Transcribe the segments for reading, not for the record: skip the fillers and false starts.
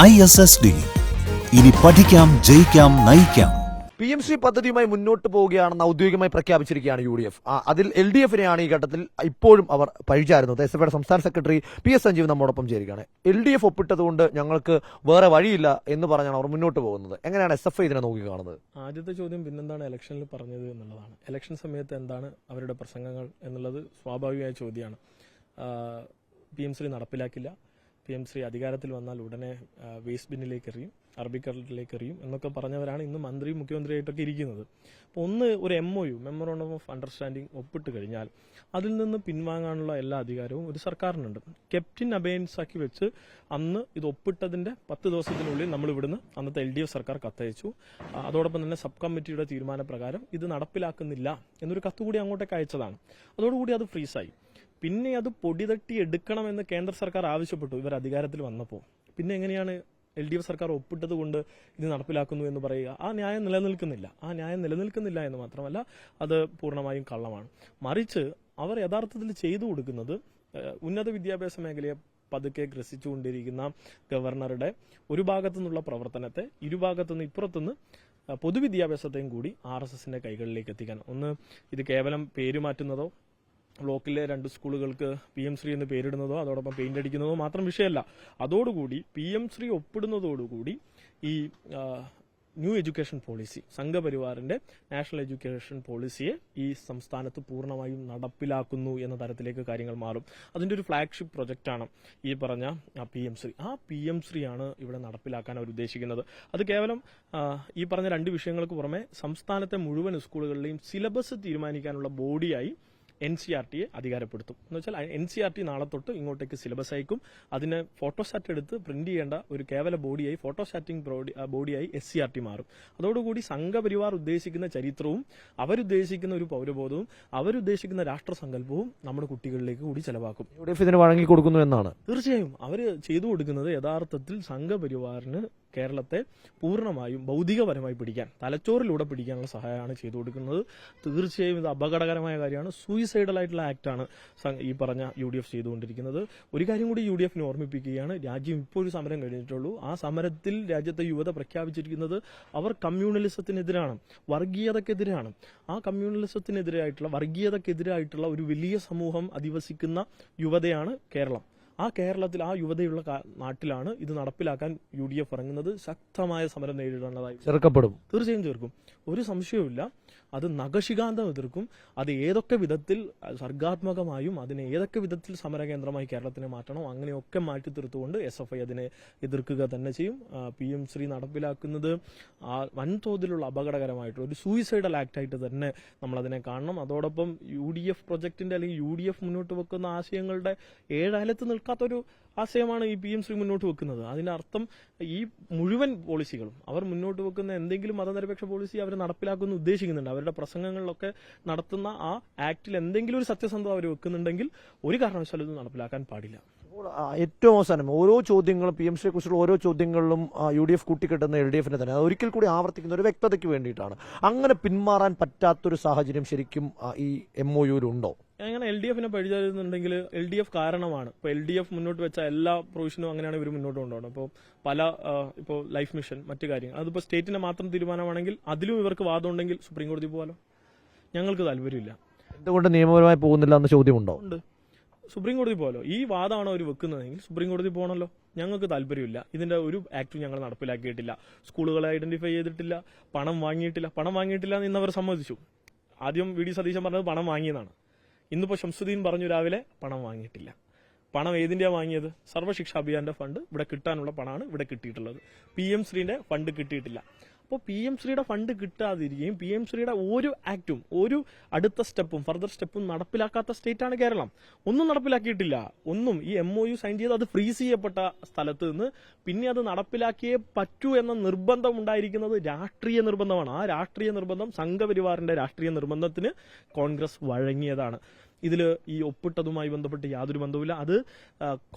ISSD. ഇനി പഠിക്കാം, ജയിക്കാം, നയിക്കാം. PMC പദ്ധതിയുമായി മുന്നോട്ട് പോവുകയാണെന്ന് ഔദ്യോഗികമായി പ്രഖ്യാപിച്ചിരിക്കുകയാണ് UDF. അതിൽ LDFനെയാണ് ഈ ഘട്ടത്തിൽ ഇപ്പോഴും അവർ പഴിചാരുന്നത്. SFയുടെ സംസ്ഥാന സെക്രട്ടറി PS സഞ്ജീവ് നമ്മോടൊപ്പം ചേരുകയാണ്. LDF ഒപ്പിട്ടതുകൊണ്ട് ഞങ്ങൾക്ക് വേറെ വഴിയില്ല എന്ന് പറഞ്ഞാണ് അവർ മുന്നോട്ട് പോകുന്നത്. എങ്ങനെയാണ് SFI ഇതിനെ നോക്കി കാണുന്നത്? ആദ്യത്തെ ചോദ്യം പിന്നെന്താണ് ഇലക്ഷനിൽ പറഞ്ഞത് എന്നുള്ളതാണ്. ഇലക്ഷൻ സമയത്ത് എന്താണ് അവരുടെ പ്രസംഗങ്ങൾ എന്നുള്ളത് സ്വാഭാവികമായ ചോദ്യമാണ്. PMC നടപ്പിലാക്കില്ല, PMC അധികാരത്തിൽ വന്നാൽ ഉടനെ വേസ്റ്റ് ബിന്നിലേക്ക് എറിയും, അറബിക്കടലിലേക്ക് എറിയും എന്നൊക്കെ പറഞ്ഞവരാണ് ഇന്ന് മന്ത്രി മുഖ്യമന്ത്രിയായിട്ടൊക്കെ ഇരിക്കുന്നത്. അപ്പോൾ ഒരു MOU മെമ്മോറാണ്ടം ഓഫ് അണ്ടർസ്റ്റാൻഡിംഗ് ഒപ്പിട്ട് കഴിഞ്ഞാൽ അതിൽ നിന്ന് പിൻവാങ്ങാനുള്ള എല്ലാ അധികാരവും ഒരു സർക്കാരിനുണ്ട്. കെപ്റ്റിൻ അബേൻസ് ആക്കി വെച്ച് അന്ന് ഇത് ഒപ്പിട്ടതിന്റെ 10 ദിവസത്തിനുള്ളിൽ നമ്മൾ ഇവിടുന്ന് അന്നത്തെ LDF സർക്കാർ കത്തയച്ചു. അതോടൊപ്പം തന്നെ സബ് കമ്മിറ്റിയുടെ തീരുമാനപ്രകാരം ഇത് നടപ്പിലാക്കുന്നില്ല എന്നൊരു കത്തുകൂടി അങ്ങോട്ടേക്ക് അയച്ചതാണ്. അതോടുകൂടി അത് ഫ്രീസായി. പിന്നെ അത് പൊടിതട്ടി എടുക്കണമെന്ന് കേന്ദ്ര സർക്കാർ ആവശ്യപ്പെട്ടു ഇവർ അധികാരത്തിൽ വന്നപ്പോൾ. പിന്നെ എങ്ങനെയാണ് LDF സർക്കാർ ഒപ്പിട്ടത് കൊണ്ട് ഇത് നടപ്പിലാക്കുന്നു എന്ന് പറയുക? ആ ന്യായം നിലനിൽക്കുന്നില്ല എന്ന് മാത്രമല്ല അത് പൂർണ്ണമായും കള്ളമാണ്. മറിച്ച് അവർ യഥാർത്ഥത്തിൽ ചെയ്തു കൊടുക്കുന്നത് ഉന്നത വിദ്യാഭ്യാസ മേഖലയെ പതുക്കെ ഗ്രസിച്ചുകൊണ്ടിരിക്കുന്ന ഗവർണറുടെ ഒരു ഭാഗത്തു നിന്നുള്ള പ്രവർത്തനത്തെ ഇരുഭാഗത്തുനിന്ന് ഇപ്പുറത്തുനിന്ന് പൊതുവിദ്യാഭ്യാസത്തെയും കൂടി RSSന്റെ കൈകളിലേക്ക് എത്തിക്കാൻ. ഇത് കേവലം പേര് മാറ്റുന്നതോ ബ്ലോക്കിലെ 2 സ്കൂളുകൾക്ക് PM3 എന്ന് പേരിടുന്നതോ അതോടൊപ്പം പെയിന്റ് അടിക്കുന്നതോ മാത്രം വിഷയമല്ല. അതോടുകൂടി PM3 ഒപ്പിടുന്നതോടുകൂടി ഈ ന്യൂ എഡ്യൂക്കേഷൻ പോളിസി, സംഘപരിവാറിന്റെ നാഷണൽ എഡ്യൂക്കേഷൻ പോളിസിയെ ഈ സംസ്ഥാനത്ത് പൂർണ്ണമായും നടപ്പിലാക്കുന്നു എന്ന തരത്തിലേക്ക് കാര്യങ്ങൾ മാറും. അതിന്റെ ഒരു ഫ്ലാഗ്ഷിപ്പ് പ്രൊജക്റ്റാണ് ഈ പറഞ്ഞ PM3. ആ PM3 ആണ് ഇവിടെ നടപ്പിലാക്കാൻ അവർ ഉദ്ദേശിക്കുന്നത്. അത് കേവലം ഈ പറഞ്ഞ 2 വിഷയങ്ങൾക്ക് പുറമെ സംസ്ഥാനത്തെ മുഴുവൻ സ്കൂളുകളിലെയും സിലബസ് തീരുമാനിക്കാനുള്ള ബോഡിയായി NCERTയെ അധികാരപ്പെടുത്തും. എന്ന് വെച്ചാൽ NCERT നാളെ തൊട്ട് ഇങ്ങോട്ടേക്ക് സിലബസ് അയക്കും. അതിന് ഫോട്ടോസ്റ്റാറ്റ് എടുത്ത് പ്രിന്റ് ചെയ്യേണ്ട ഒരു കേവല ബോഡിയായി ഫോട്ടോസ്റ്റാറ്റിംഗ് ബോഡിയായി SCERT മാറും. അതോടുകൂടി സംഘപരിവാർ ഉദ്ദേശിക്കുന്ന ചരിത്രവും അവരുദ്ദേശിക്കുന്ന ഒരു പൗരബോധവും അവരുദ്ദേശിക്കുന്ന രാഷ്ട്രസങ്കല്പവും നമ്മുടെ കുട്ടികളിലേക്ക് കൂടി ചെലവാക്കും. UDF ഇതിന് വഴങ്ങി കൊടുക്കുന്നു എന്നാണ്. തീർച്ചയായും അവർ ചെയ്തു കൊടുക്കുന്നത് യഥാർത്ഥത്തിൽ സംഘപരിവാറിന് കേരളത്തെ പൂർണ്ണമായും ഭൗതികപരമായി പിടിക്കാൻ, തലച്ചോറിലൂടെ പിടിക്കാനുള്ള സഹായമാണ് ചെയ്തു കൊടുക്കുന്നത്. തീർച്ചയായും ഇത് അപകടകരമായ കാര്യമാണ്. സൂയിസൈഡൽ ആയിട്ടുള്ള ആക്ടാണ് ഈ പറഞ്ഞ UDF ചെയ്തുകൊണ്ടിരിക്കുന്നത്. ഒരു കാര്യം കൂടി UDFന് ഓർമ്മിപ്പിക്കുകയാണ്. രാജ്യം ഇപ്പോൾ ഒരു സമരം കഴിഞ്ഞിട്ടുള്ളൂ. ആ സമരത്തിൽ രാജ്യത്തെ യുവത പ്രഖ്യാപിച്ചിരിക്കുന്നത് അവർ കമ്മ്യൂണലിസത്തിനെതിരാണ്, വർഗീയതക്കെതിരാണ്. ആ കമ്മ്യൂണലിസത്തിനെതിരായിട്ടുള്ള വർഗീയതക്കെതിരായിട്ടുള്ള ഒരു വലിയ സമൂഹം അധിവസിക്കുന്ന യുവതയാണ് കേരളം. ആ കേരളത്തിൽ ആ യുവതയുള്ള നാട്ടിലാണ് ഇത് നടപ്പിലാക്കാൻ UDF ഇറങ്ങുന്നത്. ശക്തമായ സമരം നേരിടേണ്ടതായി തീർച്ചയായും ചേർക്കും. ഒരു സംശയവുമില്ല. അത് നഖശികാന്തം എതിർക്കും. അത് ഏതൊക്കെ വിധത്തിൽ സർഗാത്മകമായും അതിനെ ഏതൊക്കെ വിധത്തിൽ സമരകേന്ദ്രമായി കേരളത്തിനെ മാറ്റണം അങ്ങനെയൊക്കെ മാറ്റി തീർത്തുകൊണ്ട് SFI അതിനെ എതിർക്കുക തന്നെ ചെയ്യും. PM3 നടപ്പിലാക്കുന്നത് വൻതോതിലുള്ള അപകടകരമായിട്ടുള്ള ഒരു സൂയിസൈഡൽ ആക്ടായിട്ട് തന്നെ നമ്മളതിനെ കാണണം. അതോടൊപ്പം UDF പ്രൊജക്ടിന്റെ അല്ലെങ്കിൽ UDF മുന്നോട്ട് വെക്കുന്ന ആശയങ്ങളുടെ ഏഴാലത്ത് നിൽക്കാത്തൊരു ആശയമാണ് ഈ PM3 മുന്നോട്ട് വെക്കുന്നത്. അതിനർത്ഥം ഈ മുഴുവൻ പോളിസികളും അവർ മുന്നോട്ട് വെക്കുന്ന എന്തെങ്കിലും മതനിരപേക്ഷ പോളിസി അവർ നടപ്പിലാക്കുമെന്ന് ഉദ്ദേശിക്കുന്നുണ്ട്. അവരുടെ പ്രസംഗങ്ങളിലൊക്കെ നടത്തുന്ന ആ ആക്ടിൽ എന്തെങ്കിലും ഒരു സത്യസന്ധത അവർ വെക്കുന്നുണ്ടെങ്കിൽ ഒരു കാരണവശാലും ഇത് നടപ്പിലാക്കാൻ പാടില്ല. ഏറ്റവും അവസാനം ഓരോ ചോദ്യങ്ങളും PMCയെ കുറിച്ചുള്ള ഓരോ ചോദ്യങ്ങളിലും UDF കൂട്ടിക്കെട്ടുന്ന LDFനെ തന്നെ അത് ഒരിക്കൽ കൂടി ആവർത്തിക്കുന്ന ഒരു വ്യക്തതയ്ക്ക് വേണ്ടിയിട്ടാണ്. അങ്ങനെ പിന്മാറാൻ പറ്റാത്തൊരു സാഹചര്യം ശരിക്കും ഈ MOUയിലുണ്ടോ? അങ്ങനെ LDFനെ പഴിചാരുന്നുണ്ടെങ്കിൽ LDF കാരണമാണ്. ഇപ്പോൾ LDF മുന്നോട്ട് വെച്ച എല്ലാ പ്രൊവിഷനും അങ്ങനെയാണ് ഇവർ മുന്നോട്ട് കൊണ്ടുപോകണം. ഇപ്പോൾ ലൈഫ് മിഷൻ മറ്റു കാര്യങ്ങൾ അതിപ്പോൾ സ്റ്റേറ്റിന്റെ മാത്രം തീരുമാനമാണെങ്കിൽ അതിലും ഇവർക്ക് വാദമുണ്ടെങ്കിൽ സുപ്രീം കോടതി പോകാലോ. ഞങ്ങൾക്ക് താല്പര്യമില്ല. എന്തുകൊണ്ട് നിയമപരമായി പോകുന്നില്ല എന്ന ചോദ്യമുണ്ടോ? ഉണ്ട്. സുപ്രീം കോടതി പോകാലോ. ഈ വാദമാണോ അവർ വെക്കുന്നതെങ്കിൽ സുപ്രീം കോടതി പോകണമല്ലോ. ഞങ്ങൾക്ക് താല്പര്യമില്ല. ഇതിന്റെ ഒരു ആക്ടും ഞങ്ങൾ നടപ്പിലാക്കിയിട്ടില്ല. സ്കൂളുകളെ ഐഡന്റിഫൈ ചെയ്തിട്ടില്ല, പണം വാങ്ങിയിട്ടില്ല എന്ന് അവർ സമ്മതിച്ചു. ആദ്യം VD സതീശൻ പറഞ്ഞത് പണം വാങ്ങിയതാണ്. ഇന്നിപ്പോ ശംസുദ്ദീൻ പറഞ്ഞു രാവിലെ പണം വാങ്ങിയിട്ടില്ല. പണം ഏതിന്റെയാ വാങ്ങിയത്? സർവ്വശിക്ഷ അഭിയാന്റെ ഫണ്ട് ഇവിടെ കിട്ടാനുള്ള പണമാണ് ഇവിടെ കിട്ടിയിട്ടുള്ളത്. PM3ന്റെ ഫണ്ട് കിട്ടിയിട്ടില്ല. അപ്പോൾ PMCയുടെ ഫണ്ട് കിട്ടാതിരിക്കുകയും PMCയുടെ ഒരു ആക്ടും ഒരു അടുത്ത സ്റ്റെപ്പും ഫർദർ സ്റ്റെപ്പും നടപ്പിലാക്കാത്ത സ്റ്റേറ്റാണ് കേരളം. ഒന്നും നടപ്പിലാക്കിയിട്ടില്ല. ഈ MOU സൈൻ ചെയ്ത് അത് ഫ്രീസ് ചെയ്യപ്പെട്ട സ്ഥലത്ത് നിന്ന് പിന്നെ അത് നടപ്പിലാക്കിയേ പറ്റൂ എന്ന നിർബന്ധം ഉണ്ടായിരിക്കുന്നത് രാഷ്ട്രീയ നിർബന്ധമാണ്. ആ രാഷ്ട്രീയ നിർബന്ധം സംഘപരിവാറിന്റെ രാഷ്ട്രീയ നിർബന്ധത്തിന് കോൺഗ്രസ് വഴങ്ങിയതാണ്. ഇതിൽ ഈ ഒപ്പിട്ടതുമായി ബന്ധപ്പെട്ട് യാതൊരു ബന്ധവുമില്ല. അത്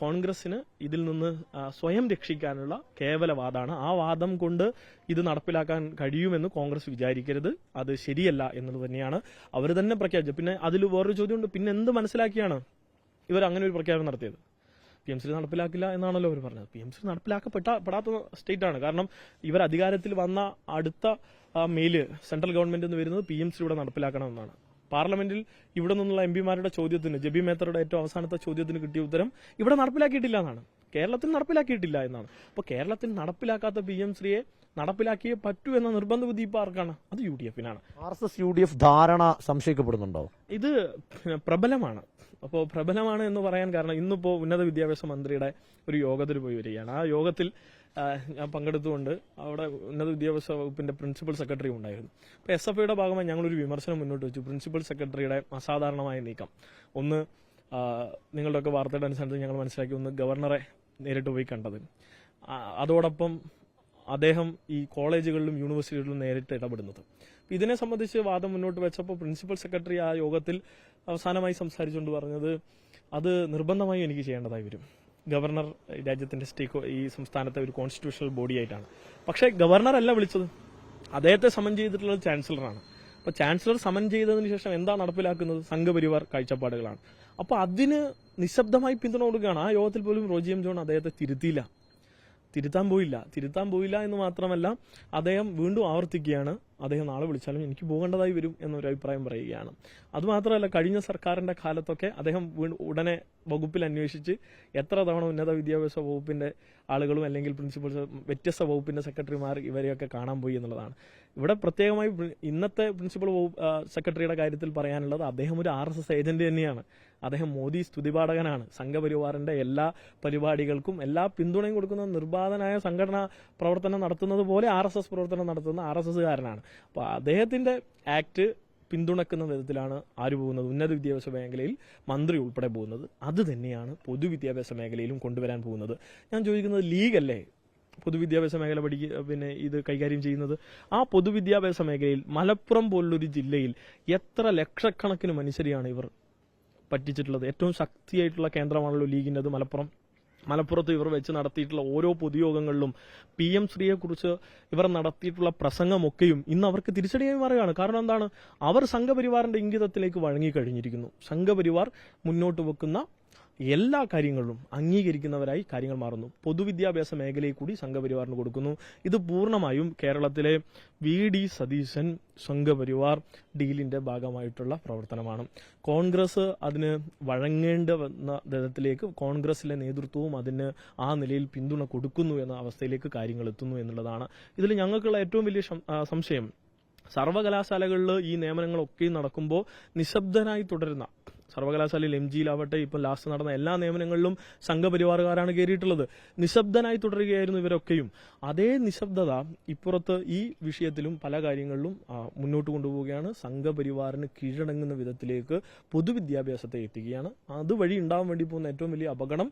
കോൺഗ്രസിന് ഇതിൽ നിന്ന് സ്വയം രക്ഷിക്കാനുള്ള കേവല വാദമാണ്. ആ വാദം കൊണ്ട് ഇത് നടപ്പിലാക്കാൻ കഴിയുമെന്ന് കോൺഗ്രസ് വിചാരിക്കരുത്. അത് ശരിയല്ല എന്നുള്ളത് തന്നെയാണ് അവർ തന്നെ പ്രഖ്യാപിച്ചത്. പിന്നെ അതിൽ വേറൊരു ചോദ്യമുണ്ട്, പിന്നെ എന്ത് മനസ്സിലാക്കിയാണ് ഇവർ അങ്ങനെ ഒരു പ്രഖ്യാപനം നടത്തിയത്? PMC നടപ്പിലാക്കില്ല എന്നാണല്ലോ അവർ പറഞ്ഞത്. PMC നടപ്പിലാക്കപ്പെടാത്ത സ്റ്റേറ്റാണ്. കാരണം ഇവർ അധികാരത്തിൽ വന്ന അടുത്ത മെയില് സെൻട്രൽ ഗവൺമെന്റ് എന്ന് വരുന്നത് PMC ഇവിടെ നടപ്പിലാക്കണമെന്നാണ്. പാർലമെന്റിൽ ഇവിടെ നിന്നുള്ള MP-മാരുടെ ചോദ്യത്തിന്, ജെബി മേത്തറുടെ ഏറ്റവും അവസാനത്തെ ചോദ്യത്തിന് കിട്ടിയ ഉത്തരം ഇവിടെ നടപ്പിലാക്കിയിട്ടില്ല എന്നാണ്. കേരളത്തിൽ നടപ്പിലാക്കിയിട്ടില്ല എന്നാണ്. അപ്പോൾ കേരളത്തിൽ നടപ്പിലാക്കാത്ത PMCയെ നടപ്പിലാക്കിയേ പറ്റൂ എന്ന നിർബന്ധ ബുദ്ധി ഇപ്പോൾ ആർക്കാണ്? അത് UDF-നാണ്. RSS UDF ധാരണ സംശയിക്കപ്പെടുന്നുണ്ടോ? ഇത് പ്രബലമാണ്. അപ്പോൾ പ്രബലമാണ് എന്ന് പറയാൻ കാരണം ഇന്നിപ്പോൾ ഉന്നത വിദ്യാഭ്യാസ മന്ത്രിയുടെ ഒരു യോഗത്തിൽ പോയി വരികയാണ്. ആ യോഗത്തിൽ ഞാൻ പങ്കെടുത്തുകൊണ്ട് അവിടെ ഉന്നത വിദ്യാഭ്യാസ വകുപ്പിന്റെ പ്രിൻസിപ്പൽ സെക്രട്ടറി ഉണ്ടായിരുന്നു. അപ്പോൾ SFIയുടെ ഭാഗമായി ഞങ്ങളൊരു വിമർശനം മുന്നോട്ട് വെച്ചു. പ്രിൻസിപ്പൽ സെക്രട്ടറിയുടെ അസാധാരണമായ നീക്കം, ഒന്ന് നിങ്ങളുടെയൊക്കെ വാർത്തയുടെ അനുസരിച്ച് ഞങ്ങൾ മനസ്സിലാക്കി, ഒന്ന് ഗവർണറെ നേരിട്ട് പോയി കണ്ടത്, അതോടൊപ്പം അദ്ദേഹം ഈ കോളേജുകളിലും യൂണിവേഴ്സിറ്റികളിലും നേരിട്ട് ഇടപെടുന്നത്. ഇതിനെ സംബന്ധിച്ച് വാദം മുന്നോട്ട് വെച്ചപ്പോൾ പ്രിൻസിപ്പൽ സെക്രട്ടറി ആ യോഗത്തിൽ അവസാനമായി സംസാരിച്ചുകൊണ്ട് പറഞ്ഞത്, അത് നിർബന്ധമായും എനിക്ക് ചെയ്യേണ്ടതായി വരും. ഗവർണർ രാജ്യത്തിന്റെ ഈ സംസ്ഥാനത്തെ ഒരു കോൺസ്റ്റിറ്റ്യൂഷണൽ ബോഡി ആയിട്ടാണ്. പക്ഷേ ഗവർണർ അല്ല വിളിച്ചത്, അദ്ദേഹത്തെ സമൻ ചെയ്തിട്ടുള്ളത് ചാൻസലറാണ്. അപ്പോൾ ചാൻസലർ സമൻ ചെയ്തതിനു ശേഷം എന്താ നടപ്പിലാക്കുന്നത്? സംഘപരിവാർ കാഴ്ചപ്പാടുകളാണ്. അപ്പോൾ അതിന് നിശബ്ദമായി പിന്തുണ കൊടുക്കുകയാണ്. ആ യോഗത്തിൽ പോലും റോജി എം ജോൺ അദ്ദേഹത്തെ തിരുത്താൻ പോയില്ല എന്ന് മാത്രമല്ല, അദ്ദേഹം വീണ്ടും ആവർത്തിക്കുകയാണ്, അദ്ദേഹം നാളെ വിളിച്ചാലും എനിക്ക് പോകേണ്ടതായി വരും എന്നൊരു അഭിപ്രായം പറയുകയാണ്. അതുമാത്രമല്ല, കഴിഞ്ഞ സർക്കാരിന്റെ കാലത്തൊക്കെ അദ്ദേഹം ഉടനെ വകുപ്പിൽ അന്വേഷിച്ച് എത്ര തവണ ഉന്നത വിദ്യാഭ്യാസ വകുപ്പിന്റെ ആളുകളും അല്ലെങ്കിൽ വ്യത്യസ്ത വകുപ്പിന്റെ സെക്രട്ടറിമാർ ഇവരെയൊക്കെ കാണാൻ പോയി എന്നുള്ളതാണ്. ഇവിടെ പ്രത്യേകമായി ഇന്നത്തെ പ്രിൻസിപ്പൽ സെക്രട്ടറിയുടെ കാര്യത്തിൽ പറയാനുള്ളത്, അദ്ദേഹം ഒരു RSS ഏജന്റ് തന്നെയാണ്. അദ്ദേഹം മോദി സ്തുതിപാഠകനാണ്. സംഘപരിവാറിന്റെ എല്ലാ പരിപാടികൾക്കും എല്ലാ പിന്തുണയും കൊടുക്കുന്ന നിർബാധനായ സംഘടനാ പ്രവർത്തനം നടത്തുന്നത് പോലെ RSS പ്രവർത്തനം നടത്തുന്ന RSSകാരനാണ്. അപ്പോൾ അദ്ദേഹത്തിന്റെ ആക്ട് പിന്തുണക്കുന്ന വിധത്തിലാണ് ആര് പോകുന്നത്? ഉന്നത വിദ്യാഭ്യാസ മേഖലയിൽ മന്ത്രി ഉൾപ്പെടെ പോകുന്നത്. അത് തന്നെയാണ് പൊതുവിദ്യാഭ്യാസ മേഖലയിലും കൊണ്ടുവരാൻ പോകുന്നത്. ഞാൻ ചോദിക്കുന്നത്, ലീഗല്ലേ പൊതുവിദ്യാഭ്യാസ മേഖല ഇത് കൈകാര്യം ചെയ്യുന്നത്? ആ പൊതുവിദ്യാഭ്യാസ മേഖലയിൽ മലപ്പുറം പോലുള്ളൊരു ജില്ലയിൽ എത്ര ലക്ഷക്കണക്കിന് മനുഷ്യരെയാണ് ഇവർ പറ്റിച്ചിട്ടുള്ളത്? ഏറ്റവും ശക്തിയായിട്ടുള്ള കേന്ദ്രമാണല്ലോ ലീഗിൻ്റെത് മലപ്പുറത്ത് ഇവർ വെച്ച് നടത്തിയിട്ടുള്ള ഓരോ പൊതുയോഗങ്ങളിലും PMCയെ കുറിച്ച് ഇവർ നടത്തിയിട്ടുള്ള പ്രസംഗമൊക്കെയും ഇന്ന് അവർക്ക് തിരിച്ചടിയായി മാറുകയാണ്. കാരണം എന്താണ്? അവർ സംഘപരിവാറിന്റെ ഇംഗിതത്തിലേക്ക് വഴങ്ങിക്കഴിഞ്ഞിരിക്കുന്നു. സംഘപരിവാർ മുന്നോട്ട് വെക്കുന്ന എല്ലാ കാര്യങ്ങളിലും അംഗീകരിക്കുന്നവരായി കാര്യങ്ങൾ മാറുന്നു. പൊതുവിദ്യാഭ്യാസ മേഖലയിൽ കൂടി സംഘപരിവാറിന് കൊടുക്കുന്നു. ഇത് പൂർണ്ണമായും കേരളത്തിലെ VD സതീശൻ സംഘപരിവാർ ഡീലിന്റെ ഭാഗമായിട്ടുള്ള പ്രവർത്തനമാണ്. കോൺഗ്രസ് അതിന് വഴങ്ങേണ്ട വന്ന വിധത്തിലേക്ക് കോൺഗ്രസിലെ നേതൃത്വവും അതിന് ആ നിലയിൽ പിന്തുണ കൊടുക്കുന്നു എന്ന അവസ്ഥയിലേക്ക് കാര്യങ്ങൾ എത്തുന്നു എന്നുള്ളതാണ്. ഇതിൽ ഞങ്ങൾക്കുള്ള ഏറ്റവും വലിയ സംശയം, സർവകലാശാലകളിൽ ഈ നിയമനങ്ങളൊക്കെ നടക്കുമ്പോൾ നിശബ്ദനായി തുടരുന്ന, സർവകലാശാലയിൽ MGയിലാവട്ടെ ഇപ്പോൾ ലാസ്റ്റ് നടന്ന എല്ലാ നിയമനങ്ങളിലും സംഘപരിവാറുകാരാണ് കയറിയിട്ടുള്ളത്. നിശബ്ദനായി തുടരുകയായിരുന്നു ഇവരൊക്കെയും. അതേ നിശബ്ദത ഇപ്പുറത്ത് ഈ വിഷയത്തിലും പല കാര്യങ്ങളിലും മുന്നോട്ട് കൊണ്ടുപോവുകയാണ്. സംഘപരിവാറിന് കീഴടങ്ങുന്ന വിധത്തിലേക്ക് പൊതുവിദ്യാഭ്യാസത്തെ എത്തിക്കുകയാണ്. അതുവഴി ഉണ്ടാവാൻ വേണ്ടി പോകുന്ന ഏറ്റവും വലിയ അപകടം,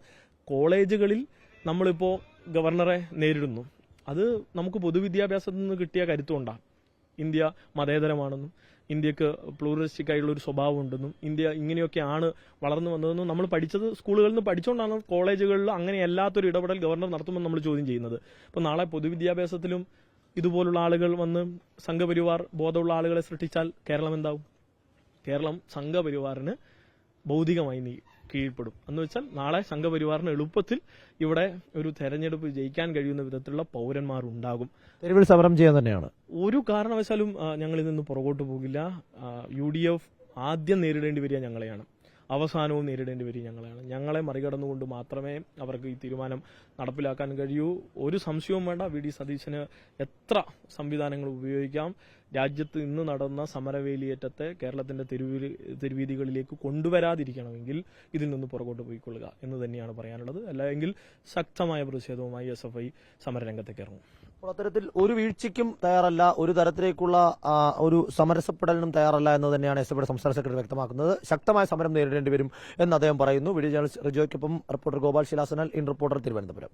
കോളേജുകളിൽ നമ്മളിപ്പോൾ ഗവർണറെ നേരിടുന്നു. അത് നമുക്ക് പൊതുവിദ്യാഭ്യാസത്തിൽ നിന്ന് കിട്ടിയ കരുത്തുകൊണ്ടാണ്. ഇന്ത്യ മതേതരമാണെന്നും ഇന്ത്യക്ക് പ്ലൂറലിസ്റ്റിക് ആയിട്ടുള്ള ഒരു സ്വഭാവം ഉണ്ടെന്നും ഇന്ത്യ ഇങ്ങനെയൊക്കെയാണ് വളർന്നു വന്നതെന്നും നമ്മൾ പഠിച്ചത് സ്കൂളുകളിൽ നിന്ന് പഠിച്ചുകൊണ്ടാണ് കോളേജുകളിൽ അങ്ങനെ അല്ലാത്തൊരു ഇടപെടൽ ഗവർണർ നടത്തുമെന്ന് നമ്മൾ ചോദ്യം ചെയ്യുന്നത്. അപ്പോൾ നാളെ പൊതുവിദ്യാഭ്യാസത്തിലും ഇതുപോലുള്ള ആളുകൾ വന്ന് സംഘപരിവാർ ബോധമുള്ള ആളുകളെ സൃഷ്ടിച്ചാൽ കേരളം എന്താവും? കേരളം സംഘപരിവാറിന് ഭൗതികമായി കീഴ്പ്പെടും. എന്ന് വെച്ചാൽ നാളെ സംഘപരിവാറിന് എളുപ്പത്തിൽ ഇവിടെ ഒരു തെരഞ്ഞെടുപ്പ് ജയിക്കാൻ കഴിയുന്ന വിധത്തിലുള്ള പൗരന്മാർ ഉണ്ടാകും. തെരുവിൽ സമരം ചെയ്യാൻ തന്നെയാണ്. ഒരു കാരണവശാലും ഞങ്ങൾ ഇതിൽ പുറകോട്ട് പോകില്ല. UDF ആദ്യം നേരിടേണ്ടി വരിക ഞങ്ങളെയാണ്, അവസാനവും നേരിടേണ്ടി വരിക ഞങ്ങളെയാണ്. ഞങ്ങളെ മറികടന്നുകൊണ്ട് മാത്രമേ അവർക്ക് ഈ തീരുമാനം നടപ്പിലാക്കാൻ കഴിയൂ. ഒരു സംശയവും വേണ്ട. VD സതീശന് എത്ര സംവിധാനങ്ങൾ ഉപയോഗിക്കാം. രാജ്യത്ത് ഇന്ന് നടന്ന സമരവേലിയേറ്റത്തെ കേരളത്തിന്റെ തെരുവീതികളിലേക്ക് കൊണ്ടുവരാതിരിക്കണമെങ്കിൽ ഇതിൽ നിന്ന് പുറകോട്ട് പോയിക്കൊള്ളുക എന്ന് തന്നെയാണ് പറയാനുള്ളത്. അല്ലെങ്കിൽ ശക്തമായ പ്രതിഷേധവുമായി SFI സമരരംഗത്തേക്ക് ഇറങ്ങും. അപ്പോൾ അത്തരത്തിൽ ഒരു വീഴ്ചയ്ക്കും തയ്യാറല്ല, ഒരു തരത്തിലേക്കുള്ള ഒരു സമരസപ്പെടലിനും തയ്യാറല്ല എന്ന് തന്നെയാണ് SFIയുടെ സംസ്ഥാന സെക്രട്ടറി വ്യക്തമാക്കുന്നത്. ശക്തമായ സമരം നേരിടേണ്ടി വരും എന്ന് അദ്ദേഹം പറയുന്നു. വീഡിയോ ജേർണലിസ്റ്റ് റിജോയ്ക്കൊപ്പം റിപ്പോർട്ടർ ഗോപാൽ ശിലാസനാൽ, ഇൻ റിപ്പോർട്ടർ, തിരുവനന്തപുരം.